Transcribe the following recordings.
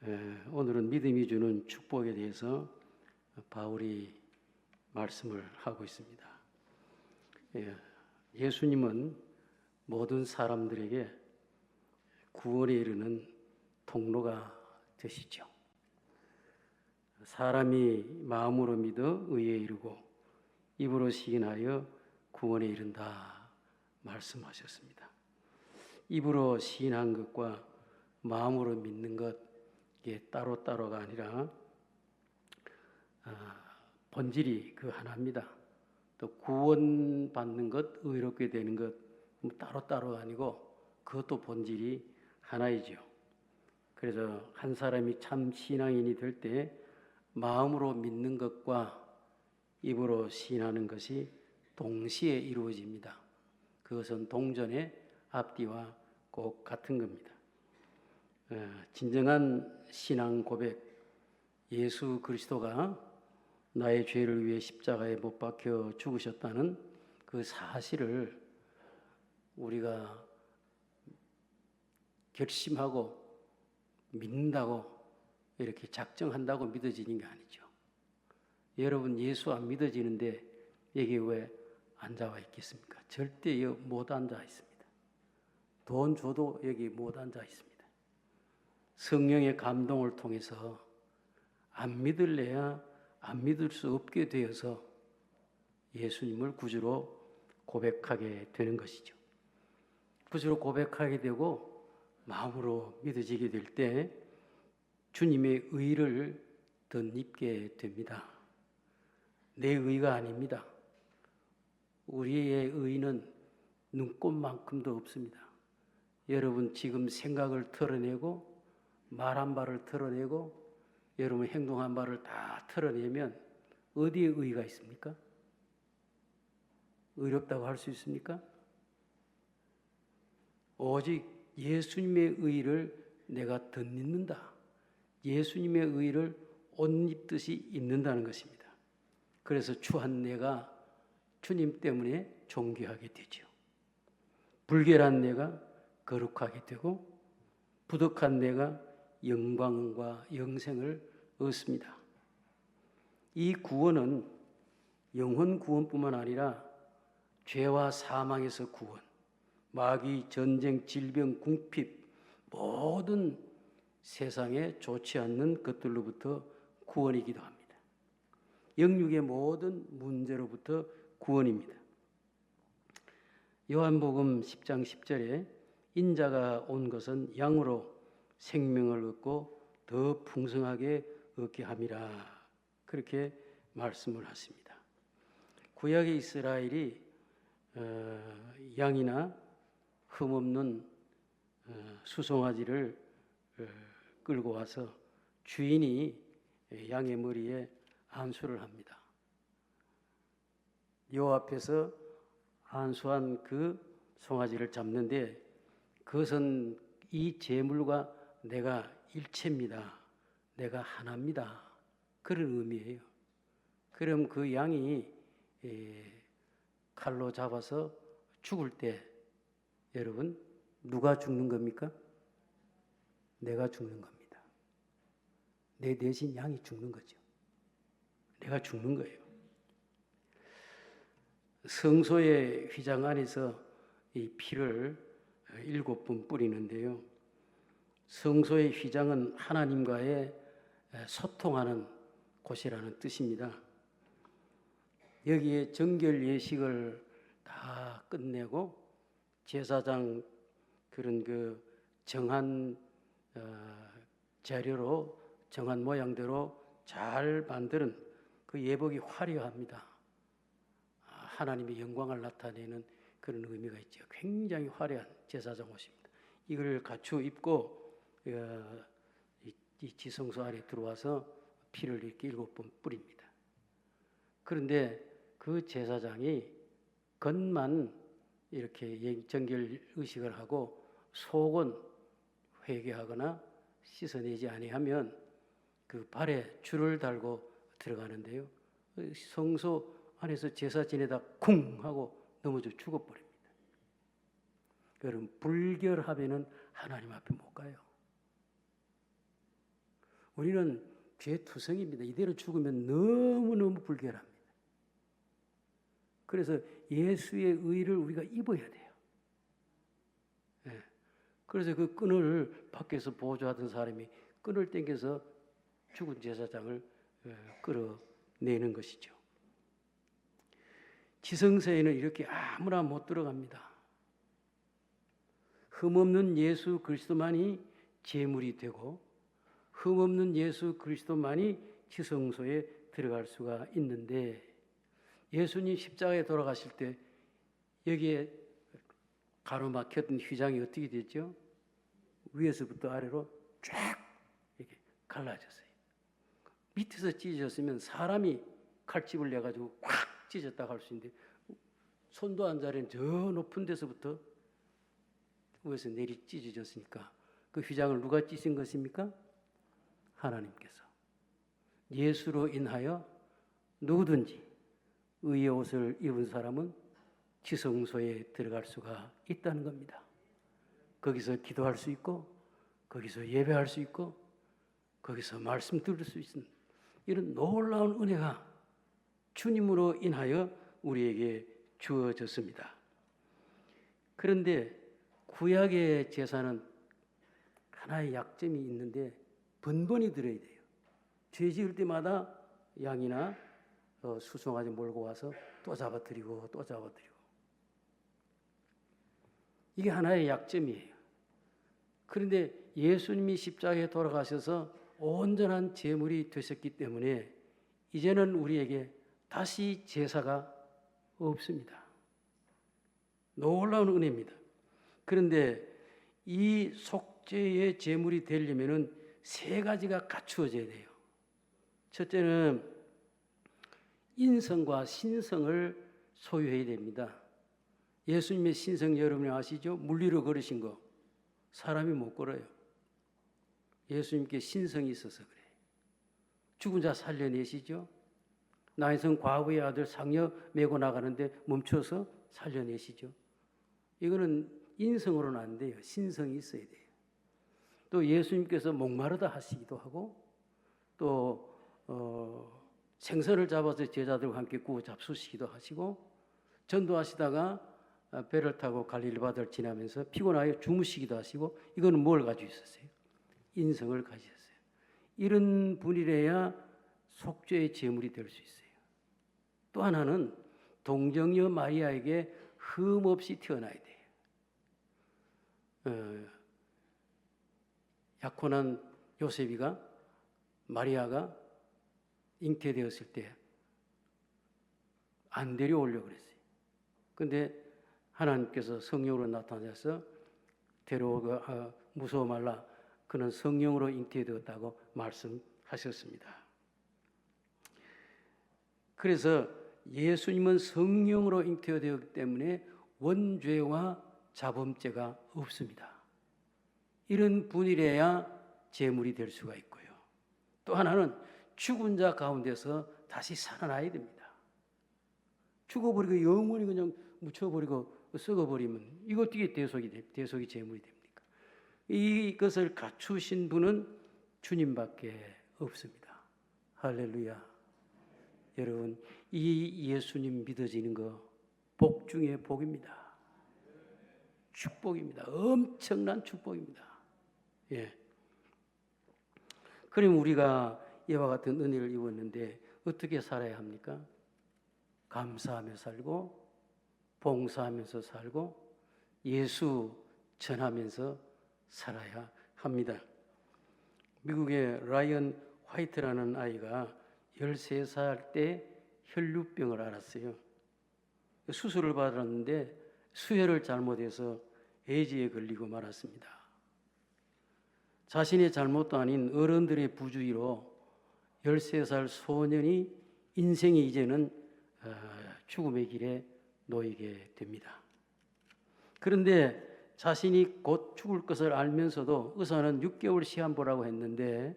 오늘은 믿음이 주는 축복에 대해서 바울이 말씀을 하고 있습니다. 예수님은 모든 사람들에게 구원에 이르는 통로가 되시죠. 사람이 마음으로 믿어 의에 이르고 입으로 시인하여 구원에 이른다 말씀하셨습니다. 입으로 시인한 것과 마음으로 믿는 것, 이게 따로따로가 아니라 본질이 그 하나입니다. 또 구원받는 것, 의롭게 되는 것 따로따로가 아니고 그것도 본질이 하나이죠. 그래서 한 사람이 참 신앙인이 될 때 마음으로 믿는 것과 입으로 시인하는 것이 동시에 이루어집니다. 그것은 동전의 앞뒤와 꼭 같은 겁니다. 진정한 신앙 고백, 예수 그리스도가 나의 죄를 위해 십자가에 못 박혀 죽으셨다는 그 사실을 우리가 결심하고 믿는다고 이렇게 작정한다고 믿어지는 게 아니죠. 여러분 예수 안 믿어지는데 여기 왜 앉아와 있겠습니까? 절대 못 앉아 있습니다. 돈 줘도 여기 못 앉아 있습니다. 성령의 감동을 통해서 안 믿을래야 안 믿을 수 없게 되어서 예수님을 구주로 고백하게 되는 것이죠. 구주로 고백하게 되고 마음으로 믿어지게 될 때 주님의 의를 덧입게 됩니다. 내 의가 아닙니다. 우리의 의는 눈꼽만큼도 없습니다. 여러분 지금 생각을 털어내고 말 한 바를 털어내고 여러분 행동한 바를 다 털어내면 어디에 의가 있습니까? 의롭다고 할 수 있습니까? 오직 예수님의 의를 내가 덧입는다. 예수님의 의를 옷 입듯이 입는다는 것입니다. 그래서 추한 내가 주님 때문에 존귀하게 되죠. 불결한 내가 거룩하게 되고 부덕한 내가 영광과 영생을 얻습니다. 이 구원은 영혼 구원뿐만 아니라 죄와 사망에서 구원, 마귀, 전쟁, 질병, 궁핍, 모든 세상에 좋지 않는 것들로부터 구원이기도 합니다. 영육의 모든 문제로부터 구원입니다. 요한복음 10장 10절에 인자가 온 것은 양으로 생명을 얻고 더 풍성하게 얻게 함이라 그렇게 말씀을 하십니다. 구약의 이스라엘이 양이나 흠없는 수송아지를 끌고 와서 주인이 양의 머리에 안수를 합니다. 요 앞에서 안수한 그 송아지를 잡는데 그것은 이 제물과 내가 일체입니다. 내가 하나입니다. 그런 의미예요. 그럼 그 양이 칼로 잡아서 죽을 때 여러분 누가 죽는 겁니까? 내가 죽는 겁니다. 내 대신 양이 죽는 거죠. 내가 죽는 거예요. 성소의 휘장 안에서 이 피를 7번 뿌리는데요. 성소의 휘장은 하나님과의 소통하는 곳이라는 뜻입니다. 여기에 정결 예식을 다 끝내고 제사장 그런 그 정한 재료로 정한 모양대로 잘 만드는 그 예복이 화려합니다. 하나님의 영광을 나타내는 그런 의미가 있죠. 굉장히 화려한 제사장 옷입니다. 이걸 갖추어 입고 이 지성소 안에 들어와서 피를 이렇게 7번 뿌립니다. 그런데 그 제사장이 겉만 이렇게 정결 의식을 하고 속은 회개하거나 씻어내지 아니하면 그 발에 줄을 달고 들어가는데요. 성소 안에서 제사 지내다 쿵 하고 넘어져 죽어버립니다. 여러분 불결하면은 하나님 앞에 못 가요. 우리는 죄 투성입니다. 이대로 죽으면 너무너무 불결합니다. 그래서 예수의 의를 우리가 입어야 돼요. 예. 그래서 그 끈을 밖에서 보조하던 사람이 끈을 당겨서 죽은 제사장을 끌어내는 것이죠. 지성소에는 이렇게 아무나 못 들어갑니다. 흠없는 예수 그리스도만이 제물이 되고 흠없는 예수 그리스도만이 지성소에 들어갈 수가 있는데, 예수님 십자가에 돌아가실 때 여기에 가로막혔던 휘장이 어떻게 됐죠? 위에서부터 아래로 쫙 이렇게 갈라졌어요. 밑에서 찢어졌으면 사람이 칼집을 내가지고 꽉 찢었다고 할 수 있는데, 손도 안 자리는 저 높은 데서부터 위에서 내리 찢어졌으니까 그 휘장을 누가 찢은 것입니까? 하나님께서. 예수로 인하여 누구든지 의의 옷을 입은 사람은 지성소에 들어갈 수가 있다는 겁니다. 거기서 기도할 수 있고, 거기서 예배할 수 있고, 거기서 말씀 들을 수 있는 이런 놀라운 은혜가 주님으로 인하여 우리에게 주어졌습니다. 그런데 구약의 제사는 하나의 약점이 있는데 번번이 드려야 돼요. 죄 지을 때마다 양이나 수송아지 몰고 와서 또 잡아드리고 또 잡아드리고. 이게 하나의 약점이에요. 그런데 예수님이 십자가에 돌아가셔서 온전한 제물이 되셨기 때문에 이제는 우리에게 다시 제사가 없습니다. 놀라운 은혜입니다. 그런데 이 속죄의 제물이 되려면은 세 가지가 갖추어져야 돼요. 첫째는 인성과 신성을 소유해야 됩니다. 예수님의 신성 여러분이 아시죠? 물리로 걸으신 거 사람이 못 걸어요. 예수님께 신성이 있어서 그래요. 죽은 자 살려내시죠? 나인성 과부의 아들 상녀 메고 나가는데 멈춰서 살려내시죠? 이거는 인성으로는 안 돼요. 신성이 있어야 돼요. 또 예수님께서 목마르다 하시기도 하고, 또 생선을 잡아서 제자들과 함께 구워 잡수시기도 하시고, 전도하시다가 배를 타고 갈릴리 바다를 지나면서 피곤하여 주무시기도 하시고, 이거는 뭘 가지고 있었어요? 인성을 가지셨어요. 이런 분이래야 속죄의 제물이 될 수 있어요. 또 하나는 동정녀 마리아에게 흠 없이 태어나야 돼요. 약혼한 요셉이가 마리아가 잉태되었을 때 안 데려오려고 그랬어요. 그런데 하나님께서 성령으로 나타나서 데려오고 무서워 말라, 그는 성령으로 잉태되었다고 말씀하셨습니다. 그래서 예수님은 성령으로 잉태되었기 때문에 원죄와 자범죄가 없습니다. 이런 분이래야 제물이 될 수가 있고요. 또 하나는 죽은 자 가운데서 다시 살아나야 됩니다. 죽어버리고 영원히 그냥 묻혀버리고 썩어버리면 이거 어떻게 대속이 제물이 됩니까? 이것을 갖추신 분은 주님밖에 없습니다. 할렐루야. 여러분, 이 예수님 믿어지는 거 복 중에 복입니다. 축복입니다. 엄청난 축복입니다. 예. 그럼 우리가 이와 같은 은혜를 입었는데 어떻게 살아야 합니까? 감사하며 살고, 봉사하면서 살고, 예수 전하면서 살아야 합니다. 미국의 라이언 화이트라는 아이가 13살 때 혈류병을 앓았어요. 수술을 받았는데 수혈을 잘못해서 에이즈에 걸리고 말았습니다. 자신의 잘못도 아닌 어른들의 부주의로 13살 소년이 인생이 이제는 죽음의 길에 놓이게 됩니다. 그런데 자신이 곧 죽을 것을 알면서도 의사는 6개월 시한 보라고 했는데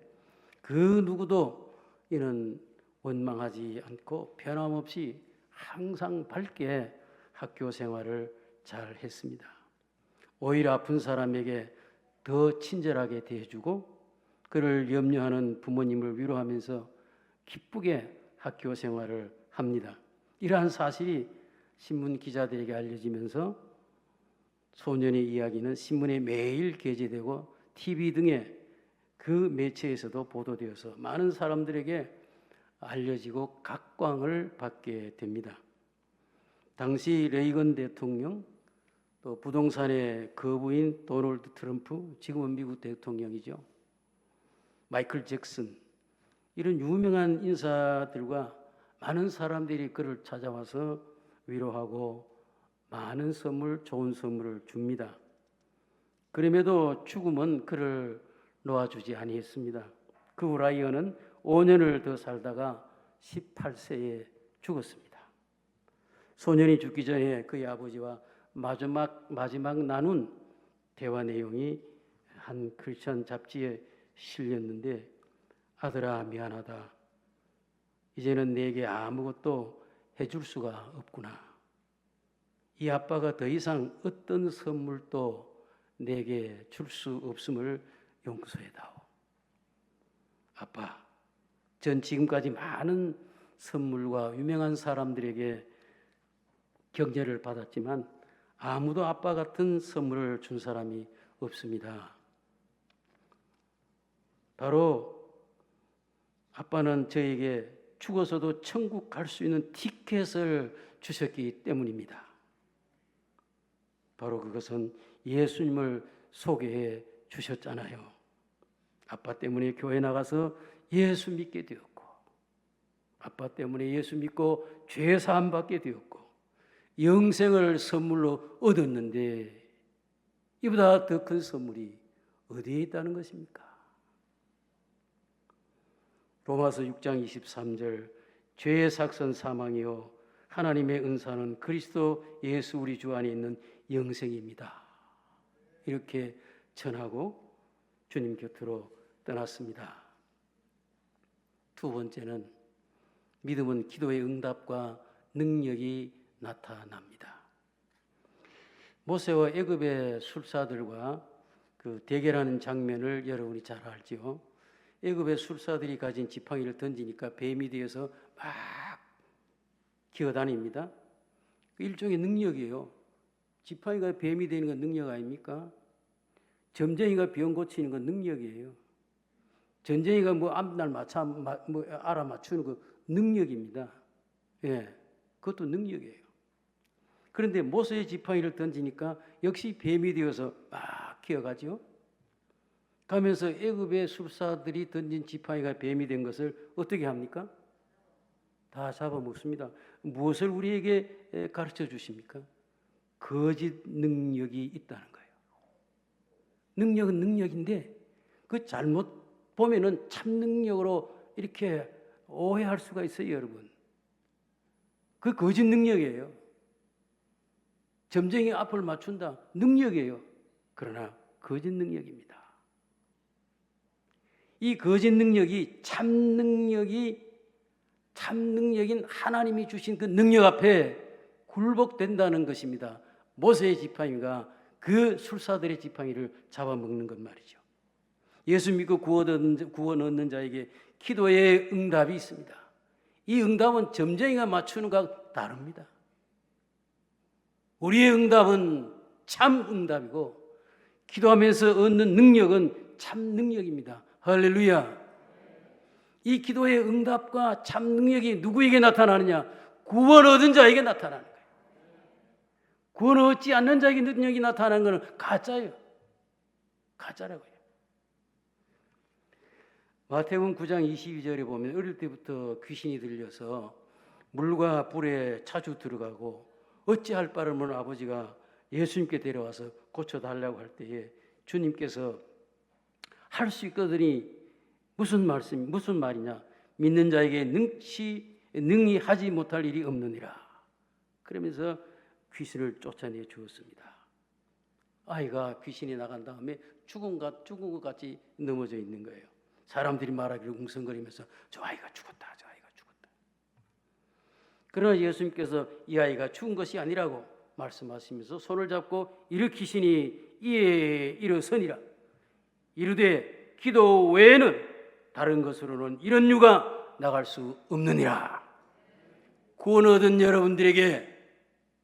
그 누구도 이는 원망하지 않고 변함없이 항상 밝게 학교 생활을 잘 했습니다. 오히려 아픈 사람에게 더 친절하게 대해주고 그를 염려하는 부모님을 위로하면서 기쁘게 학교 생활을 합니다. 이러한 사실이 신문 기자들에게 알려지면서 소년의 이야기는 신문에 매일 게재되고 TV 등의 그 매체에서도 보도되어서 많은 사람들에게 알려지고 각광을 받게 됩니다. 당시 레이건 대통령, 또 부동산의 거부인 도널드 트럼프, 지금은 미국 대통령이죠. 마이클 잭슨, 이런 유명한 인사들과 많은 사람들이 그를 찾아와서 위로하고 많은 선물, 좋은 선물을 줍니다. 그럼에도 죽음은 그를 놓아주지 아니했습니다. 그 후 라이언은 5년을 더 살다가 18세에 죽었습니다. 소년이 죽기 전에 그의 아버지와 마지막 나눈 대화 내용이 한 크리스천 잡지에 실렸는데, 아들아 미안하다. 이제는 내게 아무것도 해줄 수가 없구나. 이 아빠가 더 이상 어떤 선물도 내게 줄 수 없음을 용서해다오. 아빠, 전 지금까지 많은 선물과 유명한 사람들에게 격려를 받았지만 아무도 아빠 같은 선물을 준 사람이 없습니다. 바로 아빠는 저에게 죽어서도 천국 갈 수 있는 티켓을 주셨기 때문입니다. 바로 그것은 예수님을 소개해 주셨잖아요. 아빠 때문에 교회 나가서 예수 믿게 되었고, 아빠 때문에 예수 믿고 죄 사함 받게 되었고, 영생을 선물로 얻었는데 이보다 더 큰 선물이 어디에 있다는 것입니까? 로마서 6장 23절, 죄의 삭선 사망이요 하나님의 은사는 그리스도 예수 우리 주 안에 있는 영생입니다. 이렇게 전하고 주님 곁으로 떠났습니다. 두 번째는 믿음은 기도의 응답과 능력이 나타납니다. 모세와 애굽의 술사들과 그 대결하는 장면을 여러분이 잘 알지요. 애굽의 술사들이 가진 지팡이를 던지니까 뱀이 되어서 막 기어다닙니다. 일종의 능력이에요. 지팡이가 뱀이 되는 건 능력 아닙니까? 점쟁이가 병 고치는 건 능력이에요. 전쟁이가 앞날 알아맞추는 그 능력입니다. 예, 그것도 능력이에요. 그런데 모세의 지팡이를 던지니까 역시 뱀이 되어서 막 기어가죠. 가면서 애굽의 술사들이 던진 지팡이가 뱀이 된 것을 어떻게 합니까? 다 잡아먹습니다. 무엇을 우리에게 가르쳐 주십니까? 거짓 능력이 있다는 거예요. 능력은 능력인데 그 잘못 보면은 참 능력으로 이렇게 오해할 수가 있어요, 여러분. 그 거짓 능력이에요. 점쟁이 앞을 맞춘다, 능력이에요. 그러나 거짓 능력입니다. 이 거짓 능력이 참 능력인 하나님이 주신 그 능력 앞에 굴복된다는 것입니다. 모세의 지팡이가 그 술사들의 지팡이를 잡아먹는 것 말이죠. 예수 믿고 구원 얻는 자에게 기도의 응답이 있습니다. 이 응답은 점쟁이가 맞추는 것과 다릅니다. 우리의 응답은 참 응답이고 기도하면서 얻는 능력은 참 능력입니다. 할렐루야. 이 기도의 응답과 참 능력이 누구에게 나타나느냐? 구원 얻은 자에게 나타나는 거예요. 구원 얻지 않는 자에게 능력이 나타나는 것은 가짜예요. 가짜라고요. 마태복음 9장 22절에 보면 어릴 때부터 귀신이 들려서 물과 불에 자주 들어가고 어찌할 바를 모르는 아버지가 예수님께 데려와서 고쳐달라고 할 때에 주님께서 할 수 있거든이 무슨 말이냐? 믿는 자에게 능히 하지 못할 일이 없느니라. 그러면서 귀신을 쫓아내 주었습니다. 아이가 귀신이 나간 다음에 죽은 것 같이 넘어져 있는 거예요. 사람들이 말하기를 웅성거리면서 저 아이가 죽었다. 그러나 예수님께서 이 아이가 죽은 것이 아니라고 말씀하시면서 손을 잡고 일으키시니 이에 일어서니라. 이르되 기도 외에는 다른 것으로는 이런 유가 나갈 수 없느니라. 구원 얻은 여러분들에게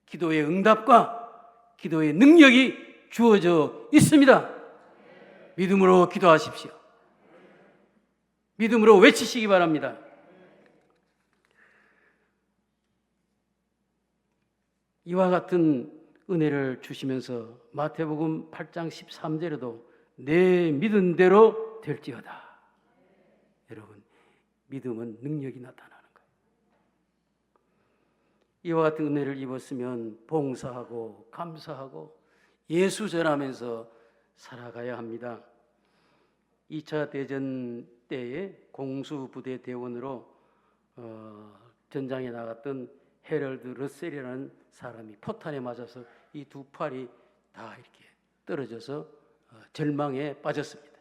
기도의 응답과 기도의 능력이 주어져 있습니다. 믿음으로 기도하십시오. 믿음으로 외치시기 바랍니다. 이와 같은 은혜를 주시면서 마태복음 8장 13절에도 내 믿은 대로 될지어다. 여러분, 믿음은 능력이 나타나는 거예요. 이와 같은 은혜를 입었으면 봉사하고 감사하고 예수 전하면서 살아가야 합니다. 2차 대전 때에 공수부대 대원으로 전장에 나갔던 헤럴드 러셀이라는 사람이 포탄에 맞아서 이 두 팔이 다 이렇게 떨어져서 절망에 빠졌습니다.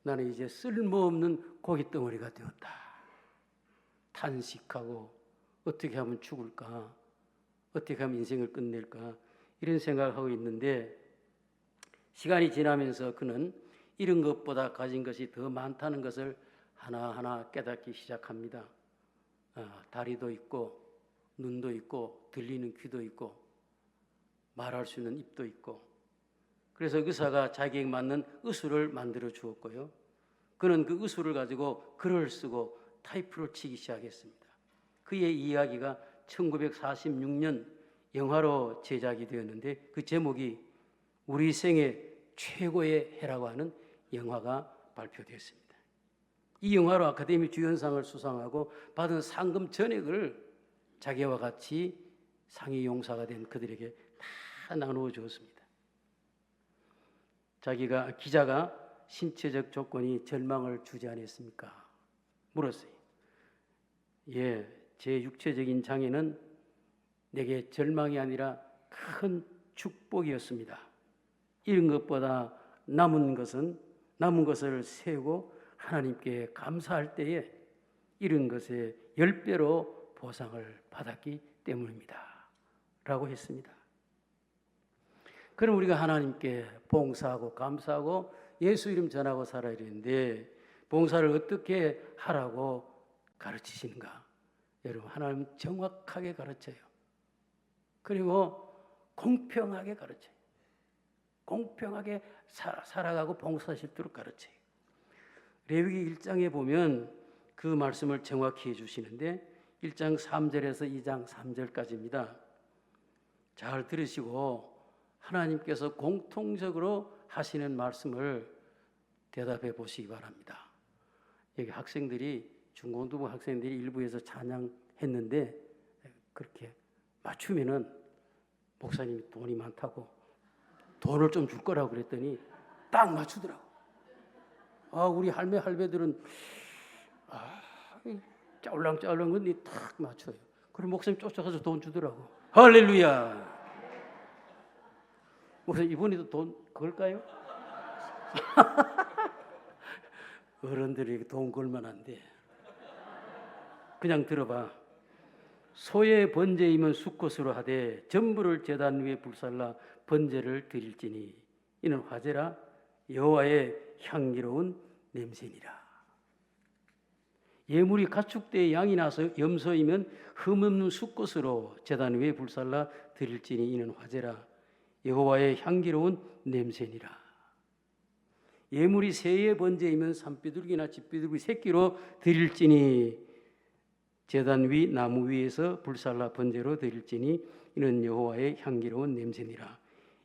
나는 이제 쓸모없는 고깃덩어리가 되었다. 탄식하고 어떻게 하면 죽을까? 어떻게 하면 인생을 끝낼까? 이런 생각을 하고 있는데 시간이 지나면서 그는 이런 것보다 가진 것이 더 많다는 것을 하나하나 깨닫기 시작합니다. 다리도 있고 눈도 있고 들리는 귀도 있고 말할 수 있는 입도 있고, 그래서 의사가 자기에게 맞는 의술을 만들어 주었고요. 그는 그 의술을 가지고 글을 쓰고 타이프를 치기 시작했습니다. 그의 이야기가 1946년 영화로 제작이 되었는데 그 제목이 우리 생애 최고의 해라고 하는 영화가 발표되었습니다. 이 영화로 아카데미 주연상을 수상하고 받은 상금 전액을 자기와 같이 상위 용사가 된 그들에게 다 나누어 주었습니다. 기자가 신체적 조건이 절망을 주지 않았습니까? 물었어요. 예, 제 육체적인 장애는 내게 절망이 아니라 큰 축복이었습니다. 이런 것보다 남은 것을 세우고 하나님께 감사할 때에 이런 것에 10배로 보상을 받았기 때문입니다. 라고 했습니다. 그럼 우리가 하나님께 봉사하고 감사하고 예수 이름 전하고 살아야 되는데 봉사를 어떻게 하라고 가르치시는가? 여러분, 하나님 정확하게 가르쳐요. 그리고 공평하게 가르쳐요. 공평하게 살아가고 봉사할 수 있도록 가르쳐요. 레위기 1장에 보면 그 말씀을 정확히 해주시는데 1장 3절에서 2장 3절까지입니다. 잘 들으시고 하나님께서 공통적으로 하시는 말씀을 대답해 보시기 바랍니다. 여기 학생들이 중고등부 학생들이 일부에서 찬양했는데 그렇게 맞추면은 목사님이 돈이 많다고 돈을 좀 줄 거라고 그랬더니 딱 맞추더라고. 우리 할배들은 짤랑짤랑 건데 딱 맞춰요. 그럼 목사님 쫓아가서 돈 주더라고. 할렐루야. 목사님 이번에도 돈 걸까요? 어른들에게 돈 걸면 안 돼. 그냥 들어봐. 소의 번제이면 수꽃으로 하되 전부를 제단 위에 불살라 번제를 드릴지니 이는 화제라 여호와의 향기로운 냄새니라. 예물이 가축대에 양이 나서 염소이면 흠없는 수꽃으로 제단 위에 불살라 드릴지니 이는 화제라 여호와의 향기로운 냄새니라. 예물이 새의 번제이면 산비둘기나 집비둘기 새끼로 드릴지니 제단 위 나무 위에서 불살라 번제로 드릴지니 이는 여호와의 향기로운 냄새니라.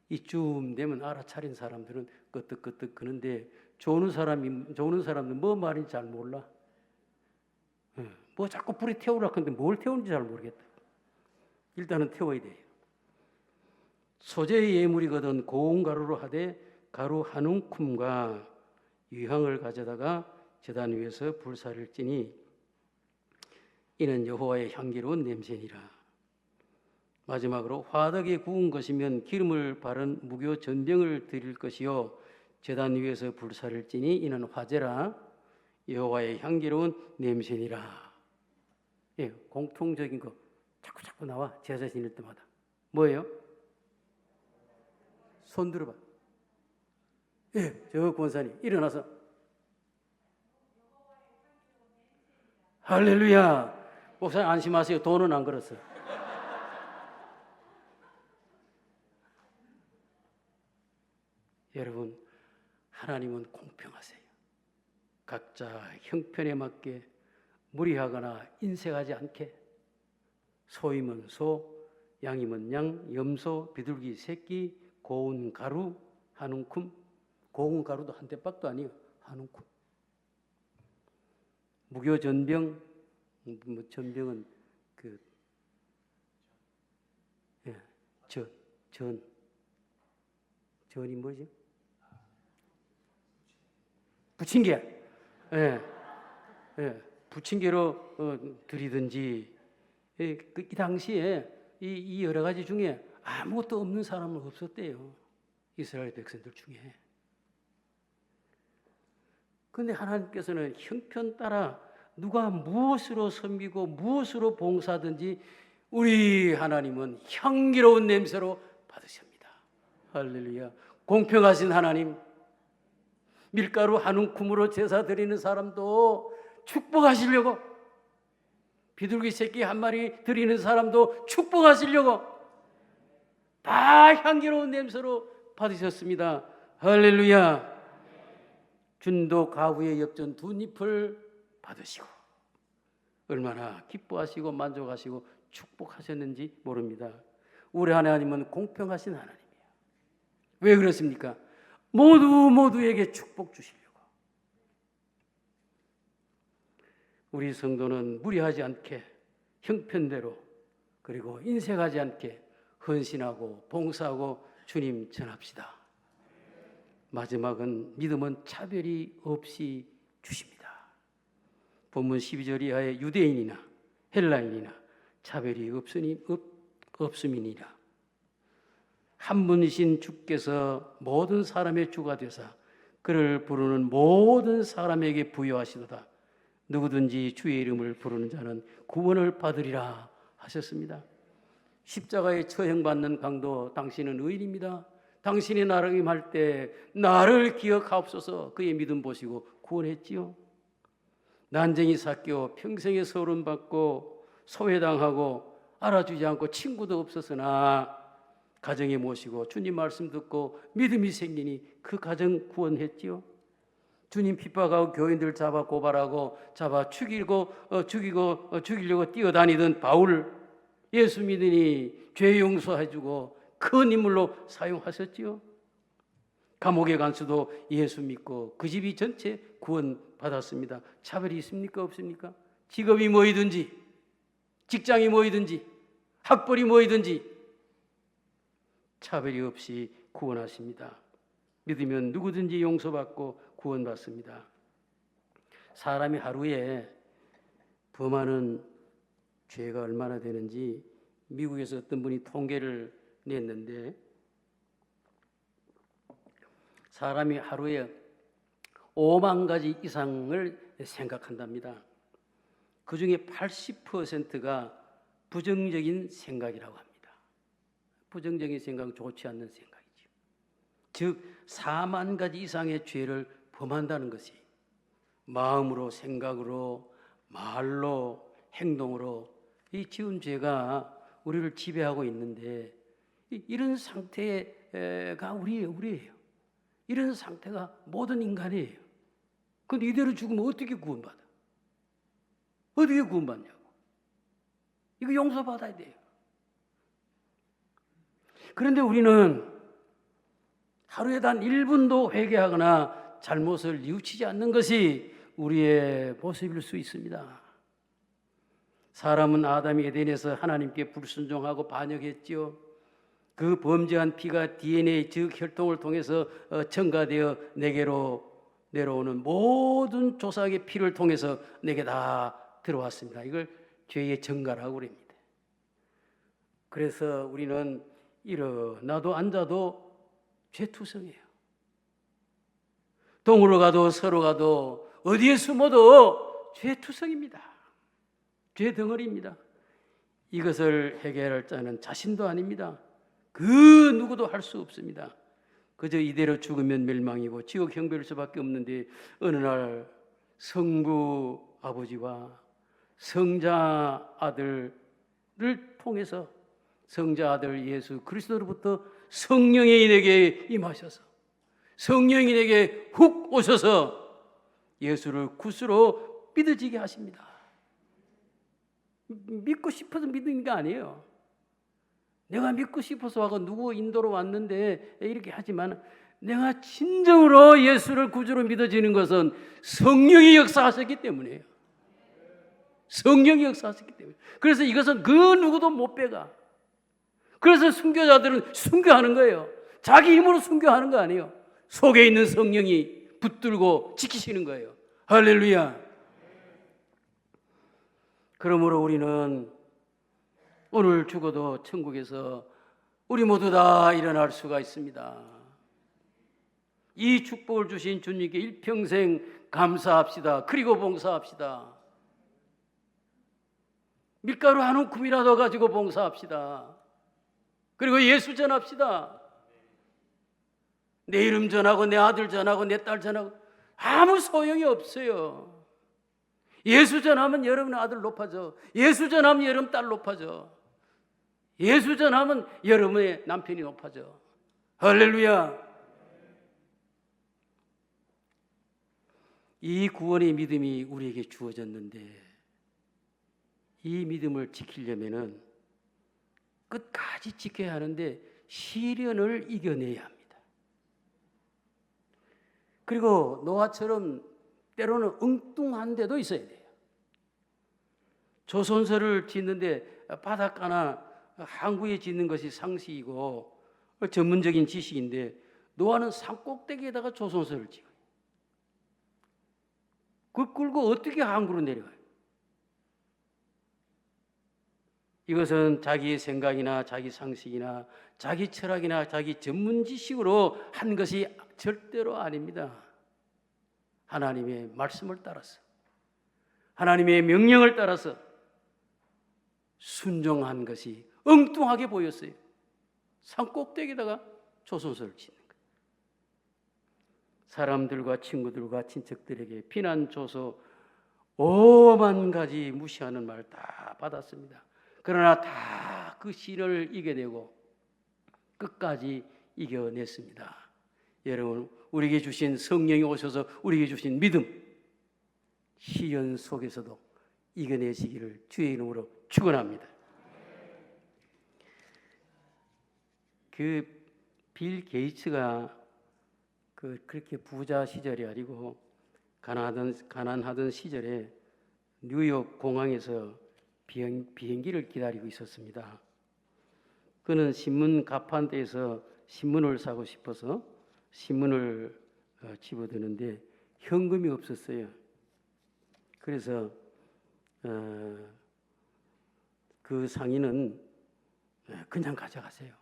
이쯤 되면 알아차린 사람들은 끄떡끄떡 그는데 조는 사람은 뭐 말인지 잘 몰라. 뭐 자꾸 불에 태우라 하는데 뭘 태우는지 잘 모르겠다. 일단은 태워야 돼요. 소재의 예물이거든 고운 가루로 하되 가루 한 움큼과 유향을 가져다가 제단 위에서 불사를 찌니 이는 여호와의 향기로운 냄새니라. 마지막으로 화덕에 구운 것이면 기름을 바른 무교 전병을 드릴 것이요 제단 위에서 불사를 찌니 이는 화제라 여호와의 향기로운 냄새니라. 예, 공통적인 거 자꾸 나와. 제사 지낼 때마다 뭐예요? 손 들어봐. 예, 저 권사님 일어나서 할렐루야. 목사님 안심하세요. 돈은 안 걸었어요. 여러분, 하나님은 공평하세요. 각자 형편에 맞게 무리하거나 인색하지 않게 소이면 소, 양이면 양, 염소, 비둘기 새끼, 고운 가루, 한 움큼. 고운 가루도 한 대박도 아니에요. 한 움큼. 무교 전병, 전병은 전이 뭐지? 부침개. 예, 부침개로 드리든지. 이 당시에 이 여러 가지 중에 아무것도 없는 사람은 없었대요. 이스라엘 백성들 중에. 그런데 하나님께서는 형편 따라 누가 무엇으로 섬기고 무엇으로 봉사하든지 우리 하나님은 향기로운 냄새로 받으십니다. 할렐루야. 공평하신 하나님. 밀가루 한 움큼으로 제사 드리는 사람도 축복하시려고, 비둘기 새끼 한 마리 드리는 사람도 축복하시려고 다 향기로운 냄새로 받으셨습니다. 할렐루야. 준도 가부의 엽전 두 잎을 받으시고 얼마나 기뻐하시고 만족하시고 축복하셨는지 모릅니다. 우리 하나님은 공평하신 하나님이에요. 왜 그렇습니까? 모두에게 축복 주시려고. 우리 성도는 무리하지 않게 형편대로 그리고 인색하지 않게 헌신하고 봉사하고 주님 전합시다. 마지막은 믿음은 차별이 없이 주십니다. 본문 12절 이하의 유대인이나 헬라인이나 차별이 없음이니라. 한 분이신 주께서 모든 사람의 주가 되사 그를 부르는 모든 사람에게 부여하시도다. 누구든지 주의 이름을 부르는 자는 구원을 받으리라 하셨습니다. 십자가에 처형받는 강도 당신은 의인입니다. 당신이 나를 임할 때 나를 기억하옵소서. 그의 믿음 보시고 구원했지요. 난쟁이 삭겨 평생의 서름 받고 소외당하고 알아주지 않고 친구도 없었으나 가정에 모시고 주님 말씀 듣고 믿음이 생기니 그 가정 구원했지요. 주님 핍박하고 교인들 잡아 고발하고 잡아 죽이려고 뛰어다니던 바울, 예수 믿으니 죄 용서해주고 큰 인물로 사용하셨지요. 감옥에 간 수도 예수 믿고 그 집이 전체 구원받았습니다. 차별이 있습니까? 없습니까? 직업이 뭐이든지, 직장이 뭐이든지, 학벌이 뭐이든지 차별이 없이 구원하십니다. 믿으면 누구든지 용서받고 구원받습니다. 사람이 하루에 범하는 죄가 얼마나 되는지 미국에서 어떤 분이 통계를 냈는데, 사람이 하루에 5만 가지 이상을 생각한답니다. 그 중에 80%가 부정적인 생각이라고 합니다. 부정적인 생각은 좋지 않는 생각이죠. 즉 4만 가지 이상의 죄를 범한다는 것이 마음으로, 생각으로, 말로, 행동으로 이 지은 죄가 우리를 지배하고 있는데, 이런 상태가 우리예요. 이런 상태가 모든 인간이에요. 그런데 이대로 죽으면 어떻게 구원받아? 어떻게 구원받냐고. 이거 용서받아야 돼요. 그런데 우리는 하루에 단 1분도 회개하거나 잘못을 뉘우치지 않는 것이 우리의 모습일 수 있습니다. 사람은 아담이 에덴에서 하나님께 불순종하고 반역했지요. 그 범죄한 피가 DNA 즉 혈통을 통해서 첨가되어 내게로 내려오는 모든 조상의 피를 통해서 내게 다 들어왔습니다. 이걸 죄의 정가라고 그럽니다. 그래서 우리는 일어나도 앉아도 죄투성이에요. 동으로 가도 서로 가도 어디에 숨어도 죄투성입니다. 죄 덩어리입니다. 이것을 해결할 자는 자신도 아닙니다. 그 누구도 할 수 없습니다. 그저 이대로 죽으면 멸망이고 지옥 형벌일 수밖에 없는데, 어느 날 성부 아버지와 성자 아들을 통해서 성자 아들 예수 그리스도로부터 성령이 내게 임하셔서 성령이 내게 훅 오셔서 예수를 구주로 믿어지게 하십니다. 믿고 싶어서 믿는 게 아니에요. 내가 믿고 싶어서 하고 누구 인도로 왔는데 이렇게 하지만 내가 진정으로 예수를 구주로 믿어지는 것은 성령이 역사하셨기 때문이에요. 성령이 역사하셨기 때문에. 그래서 이것은 그 누구도 못 빼가. 그래서 순교자들은 순교하는 거예요. 자기 힘으로 순교하는 거 아니에요. 속에 있는 성령이 붙들고 지키시는 거예요. 할렐루야. 그러므로 우리는 오늘 죽어도 천국에서 우리 모두 다 일어날 수가 있습니다. 이 축복을 주신 주님께 일평생 감사합시다. 그리고 봉사합시다. 밀가루 한 움큼이라도 가지고 봉사합시다. 그리고 예수 전합시다. 내 이름 전하고 내 아들 전하고 내 딸 전하고 아무 소용이 없어요. 예수 전하면 여러분 아들 높아져. 예수 전하면 여러분 딸 높아져. 예수 전하면 여러분의 남편이 높아져. 할렐루야. 이 구원의 믿음이 우리에게 주어졌는데 이 믿음을 지키려면은 끝까지 지켜야 하는데 시련을 이겨내야 합니다. 그리고 노아처럼 때로는 엉뚱한 데도 있어야 돼요. 조선소를 짓는데 바닷가나 항구에 짓는 것이 상식이고 전문적인 지식인데 노아는 산꼭대기에다가 조선소를 지어요. 그걸 끌고 어떻게 항구로 내려가요? 이것은 자기의 생각이나 자기 상식이나 자기 철학이나 자기 전문 지식으로 한 것이 절대로 아닙니다. 하나님의 말씀을 따라서 하나님의 명령을 따라서 순종한 것이 엉뚱하게 보였어요. 산꼭대기에다가 조선소를 짓는 거예요. 사람들과 친구들과 친척들에게 비난조소 5만 가지 무시하는 말 다 받았습니다. 그러나 다 그 시련을 이겨내고 끝까지 이겨냈습니다. 여러분, 우리에게 주신 성령이 오셔서 우리에게 주신 믿음, 시련 속에서도 이겨내시기를 주의 이름으로 축원합니다. 그 빌 게이츠가 그렇게 부자 시절이 아니고 가난하던 시절에 뉴욕 공항에서 비행기를 기다리고 있었습니다. 그는 신문 가판대에서 신문을 사고 싶어서 신문을 집어드는데 현금이 없었어요. 그래서 그 상인은 그냥 가져가세요.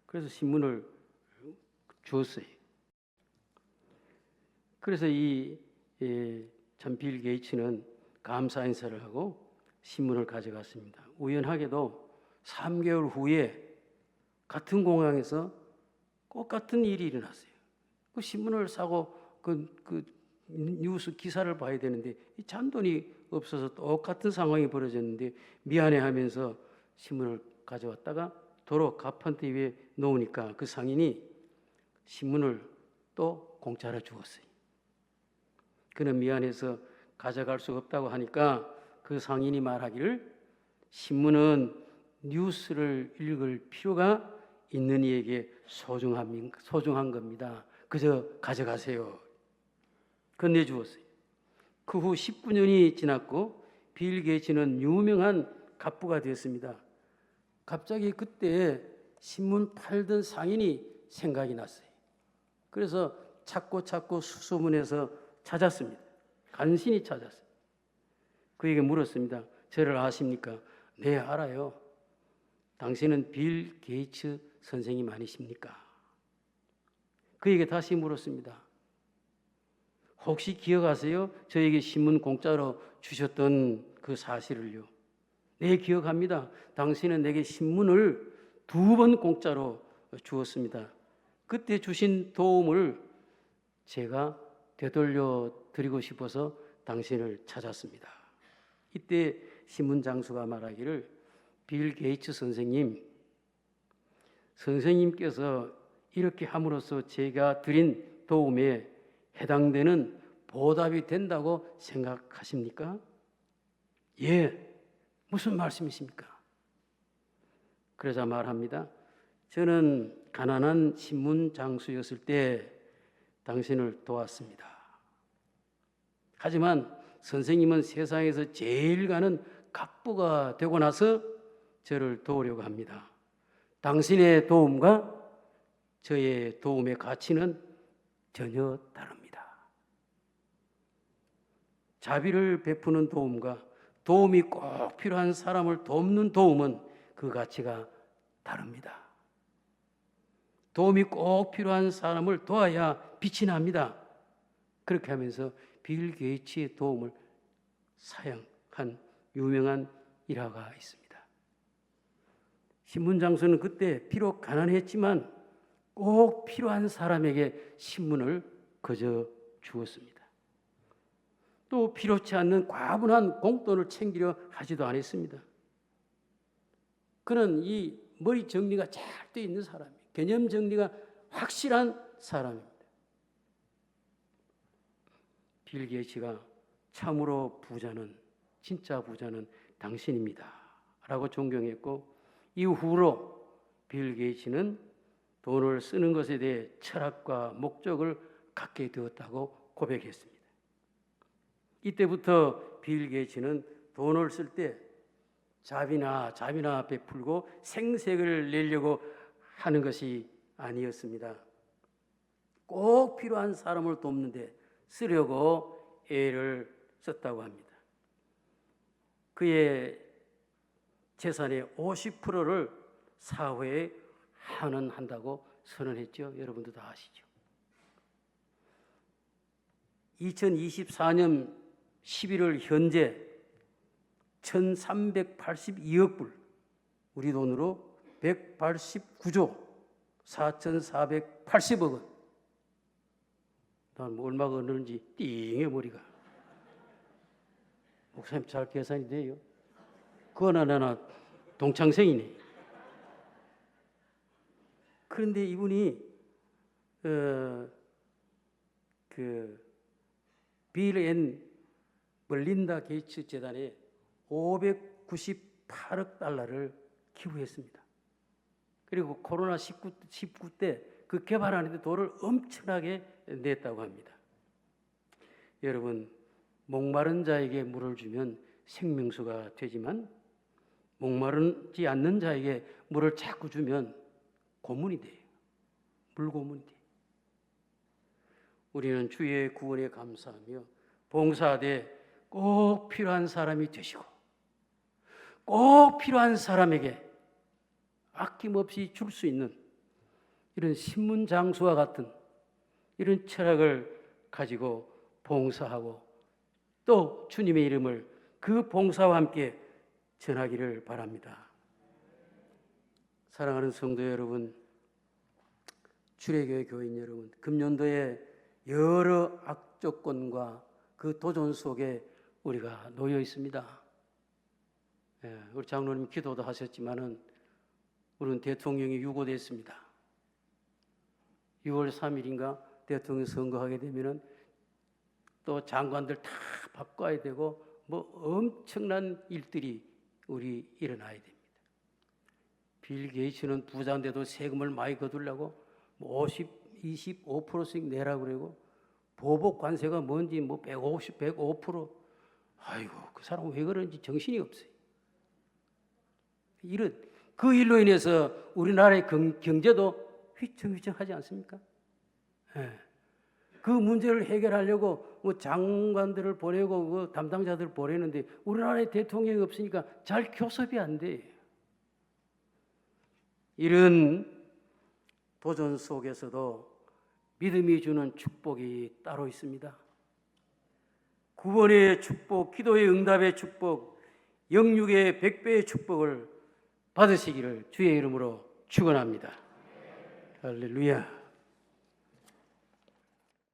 그래서 신문을 주었어요. 그래서 이 빌 게이츠는 감사 인사를 하고 신문을 가져갔습니다. 우연하게도 3개월 후에 같은 공항에서 똑같은 일이 일어났어요. 그 신문을 사고 그 뉴스 기사를 봐야 되는데 이 잔돈이 없어서 똑같은 상황이 벌어졌는데 미안해하면서 신문을 가져왔다가 도로 가판대 위에 놓으니까 그 상인이 신문을 또 공짜로 주었어요. 그는 미안해서 가져갈 수 없다고 하니까 그 상인이 말하기를 신문은 뉴스를 읽을 필요가 있는 이에게 소중한 겁니다. 그저 가져가세요. 건네주었어요. 그 후 19년이 지났고 빌 게이츠는 유명한 갑부가 되었습니다. 갑자기 그때 신문 팔던 상인이 생각이 났어요. 그래서 찾고 수소문해서 찾았습니다. 간신히 찾았어요. 그에게 물었습니다. 저를 아십니까? 네, 알아요. 당신은 빌 게이츠 선생님 아니십니까? 그에게 다시 물었습니다. 혹시 기억하세요? 저에게 신문 공짜로 주셨던 그 사실을요. 네, 기억합니다. 당신은 내게 신문을 2번 공짜로 주었습니다. 그때 주신 도움을 제가 되돌려 드리고 싶어서 당신을 찾았습니다. 이때 신문 장수가 말하기를 빌 게이츠 선생님께서 이렇게 함으로써 제가 드린 도움에 해당되는 보답이 된다고 생각하십니까? 예, 무슨 말씀이십니까? 그러자 말합니다. 저는 가난한 신문 장수였을 때 당신을 도왔습니다. 하지만 선생님은 세상에서 제일 가는 갑부가 되고 나서 저를 도우려고 합니다. 당신의 도움과 저의 도움의 가치는 전혀 다릅니다. 자비를 베푸는 도움과 도움이 꼭 필요한 사람을 돕는 도움은 그 가치가 다릅니다. 도움이 꼭 필요한 사람을 도와야 빛이 납니다. 그렇게 하면서 빌 게이츠의 도움을 사용한 유명한 일화가 있습니다. 신문 장수는 그때 비록 가난했지만 꼭 필요한 사람에게 신문을 거저 주었습니다. 또 필요치 않는 과분한 공돈을 챙기려 하지도 않았습니다. 그는 이 머리 정리가 잘 돼 있는 사람이에요. 개념 정리가 확실한 사람입니다. 빌 게이츠가 참으로 부자는, 진짜 부자는 당신입니다 라고 존경했고, 이후로 빌 게이츠는 돈을 쓰는 것에 대해 철학과 목적을 갖게 되었다고 고백했습니다. 이때부터 빌 게이츠는 돈을 쓸 때 자비나 베풀고 생색을 내려고 하는 것이 아니었습니다. 꼭 필요한 사람을 돕는데 쓰려고 애를 썼다고 합니다. 그의 재산의 50%를 사회에 환원한다고 선언했죠. 여러분도 다 아시죠. 2024년 11월 현재 1382억 불, 우리 돈으로 189조 4480억 원. 난 뭐 얼마가 얻는지 띵해 머리가. 목사님 잘 계산이 돼요? 그거나 나나 동창생이네. 그런데 이분이 빌 앤 멀린다 게이츠 재단에 598억 달러를 기부했습니다. 그리고 코로나19 때 그 개발하는 데 돈을 엄청나게 냈다고 합니다. 여러분, 목마른 자에게 물을 주면 생명수가 되지만 목마르지 않는 자에게 물을 자꾸 주면 고문이 돼요. 물고문이 돼요. 우리는 주의 구원에 감사하며 봉사하되 꼭 필요한 사람이 되시고 꼭 필요한 사람에게 아낌없이 줄 수 있는 이런 신문 장수와 같은 이런 철학을 가지고 봉사하고 또 주님의 이름을 그 봉사와 함께 전하기를 바랍니다. 사랑하는 성도 여러분, 주례교회 교인 여러분, 금년도에 여러 악조건과 그 도전 속에 우리가 놓여 있습니다. 우리 장로님 기도도 하셨지만은 우리는 대통령이 유고됐습니다. 6월 3일인가 대통령 선거하게 되면은 또 장관들 다 바꿔야 되고 뭐 엄청난 일들이 우리 일어나야 됩니다. 빌 게이츠는 부자인데도 세금을 많이 거두려고 25%씩 내라고 그러고 보복 관세가 뭔지 105%. 아이고, 그 사람 왜 그런지 정신이 없어요. 그 일로 인해서 우리나라의 경제도 휘청휘청하지 않습니까? 그 문제를 해결하려고 장관들을 보내고 담당자들을 보내는데 우리나라에 대통령이 없으니까 잘 교섭이 안 돼. 이런 도전 속에서도 믿음이 주는 축복이 따로 있습니다. 구원의 축복, 기도의 응답의 축복, 영육의 100배의 축복을 받으시기를 주의 이름으로 축원합니다. 할렐루야.